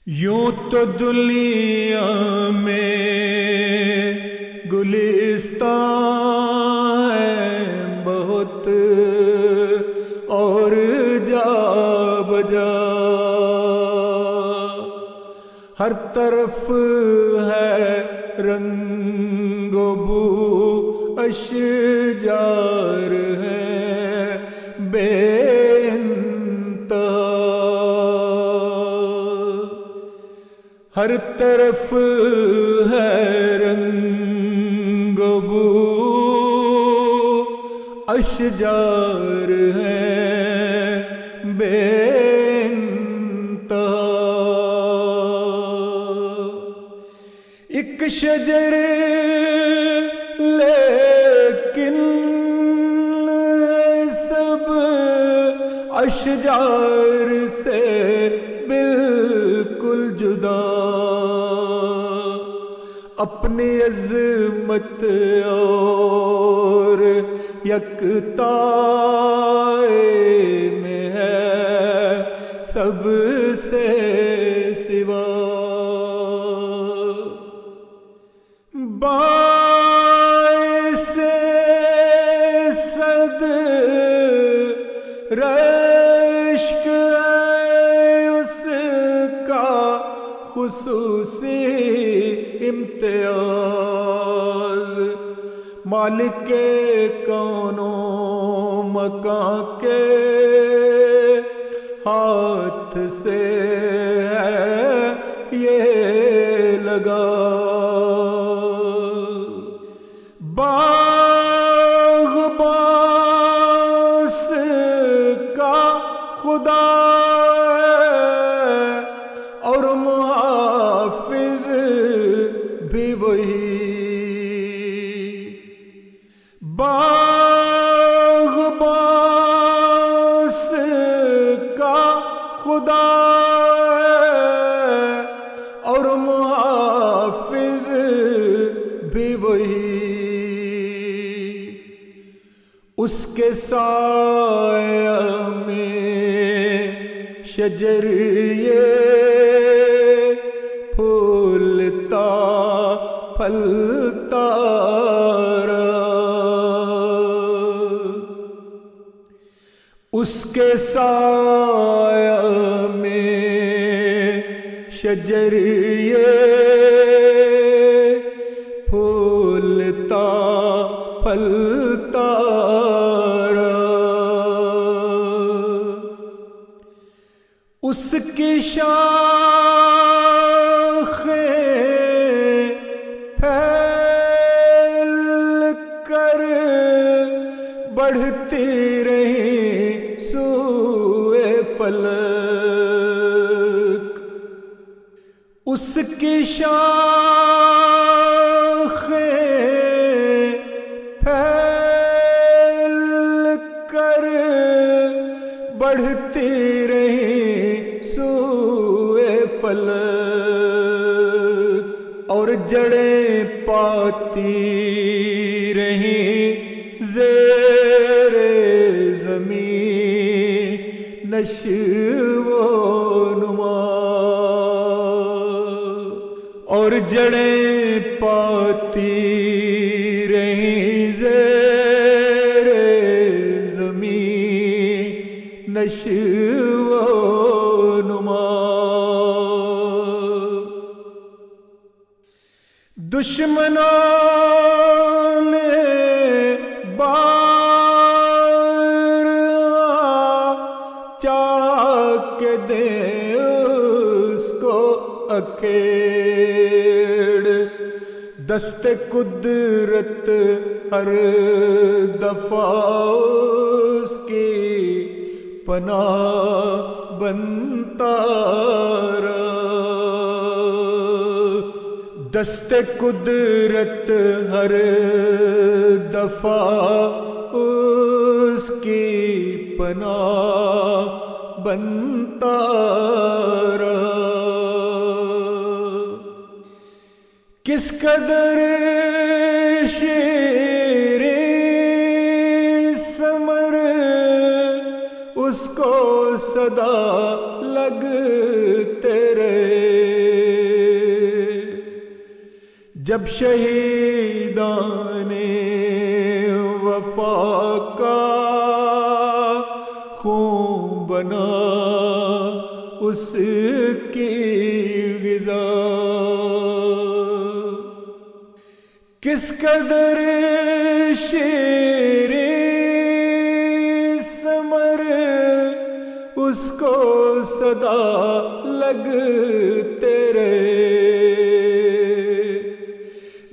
یوں تو دنیا میں گلستان ہے بہت اور جا بجا، ہر طرف ہے رنگ و بو، اشجار ہے بے انتہا، ہر طرف ہے رنگ و بو، اشجار ہے بے انتہا، ایک شجر لیکن سب اشجار سے بالکل جدا، اپنی عظمت اور یکتائی میں ہے سب سے سوا، باعث صد رشک ہے اس کا خصوصی امتیاز، مالک کون و مکان کے ہاتھ سے ہے یہ لگا، باغبان اس کا خدا ہے اور محافظ بھی وہی، باغبان اس کا خدا ہے اور محافظ بھی وہی، اس کے سایہ میں شجر یہ پھولتا پھلتا رہا، اس کے سایہ میں شجر یہ پھولتا پھلتا رہا، اس کی شاخیں پھیل کر بڑھتی رہیں سوئے فلک، اس کی شاخیں پھیل کر بڑھتی رہیں سوئے فلک، اور جڑیں پاتی رہیں زیر زمین نشو و نما، اور جڑیں پاتی رہیں زیر زمین نشو و نما، دشمنوں نے بار چاہ کے دیں اس کو اکھیڑ، دست قدرت ہر دفعہ اس کی پناہ بنتا رہا، دست قدرت ہر دفعہ اس کی پناہ بنتا رہا، کس قدر شیریں ثمر اس کو صدا لگتے رہے، جب شہیدان وفا کا خون بنا اس کی غذا، کس قدر شیریں ثمر اس کو صدا لگتے رہے،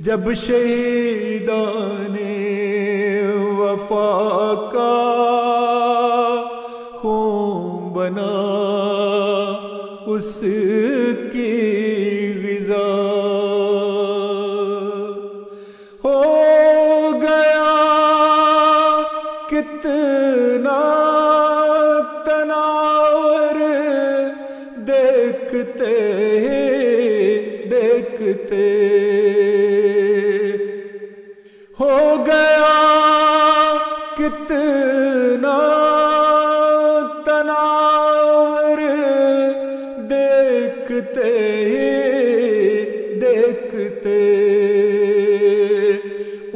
جب شہیدان وفا کا خون بنا اس کی غذا، ہو گیا کتنا تناور دیکھتے دیکھتے، ہو گیا کتنا تناور دیکھتے دیکھتے،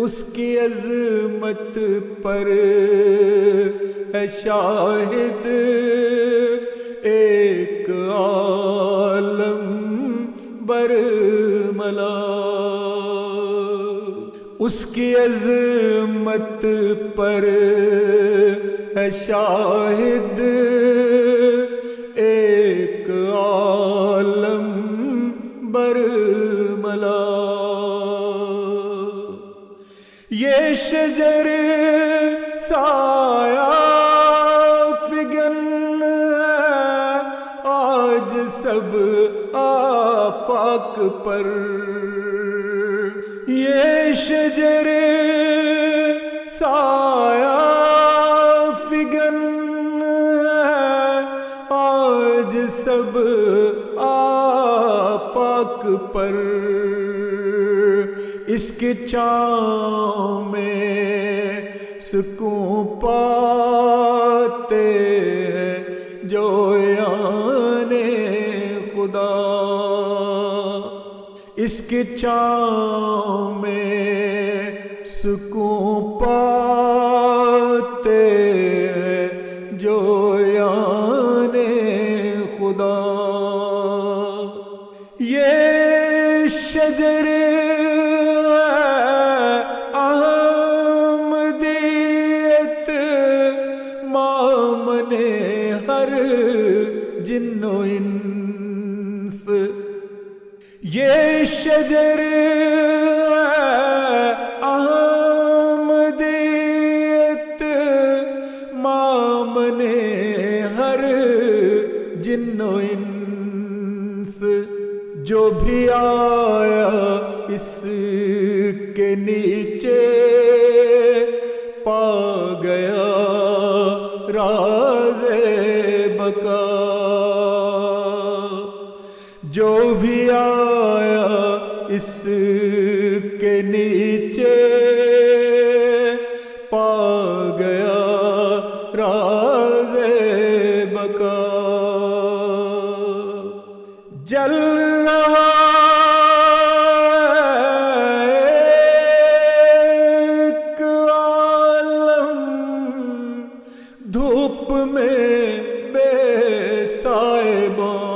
اس کی عظمت پر ہے شاہد ایک عالم برملا، اس کی عظمت پر ہے شاہد ایک عالم برملا، یہ شجر سایہ فگن ہے آج سب آفاق پر، یہ شجر سایہ فگن ہے آج سب آفاق پر، اس کی چھاؤں میں سکون پاتے ہیں جو یعنی خدا، اس کی چھاؤں میں سکون پاتے ہیں جو یعنی خدا، یہ شجر احمدیت مامنے ہر جن و انس، یہ شجر احمدیت مامنے ہر جن و انس، جو بھی آیا اس کے نیچے پا گیا راز بقا، جو بھی آیا اس کے نیچے پا گیا راز بقا، جل رہا ایک عالم دھوپ میں بے سائباں،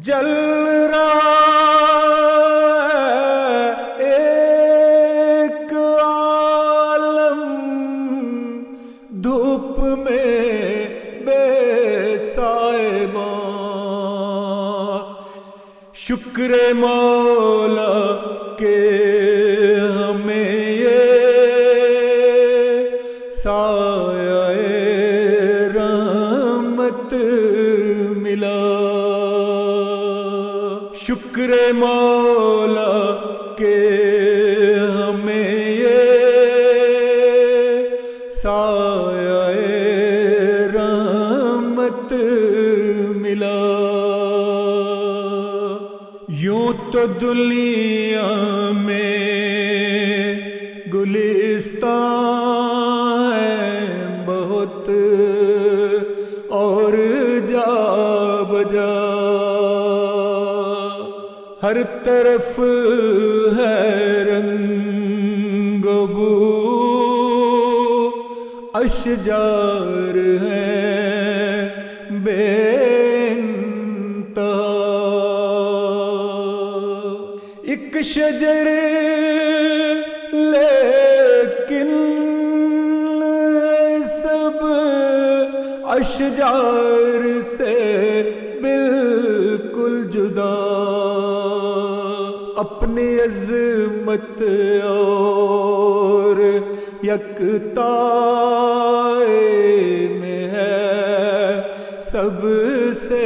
جل رہا ایک عالم دھوپ میں بے سائباں، شکر مولا کہ ہمیں یہ سایہ رحمت ملا، شکر مولا کہ ہمیں یہ سایہ رحمت ملا، یوں تو دنیا میں گلستان ہے بہت اور جا بجا، ہر طرف ہے رنگ و بو، اشجار ہیں بے انتہا، ایک شجر لیکن سب اشجار سے بالکل جدا، اپنی عظمت اور یکتائی میں ہے سب سے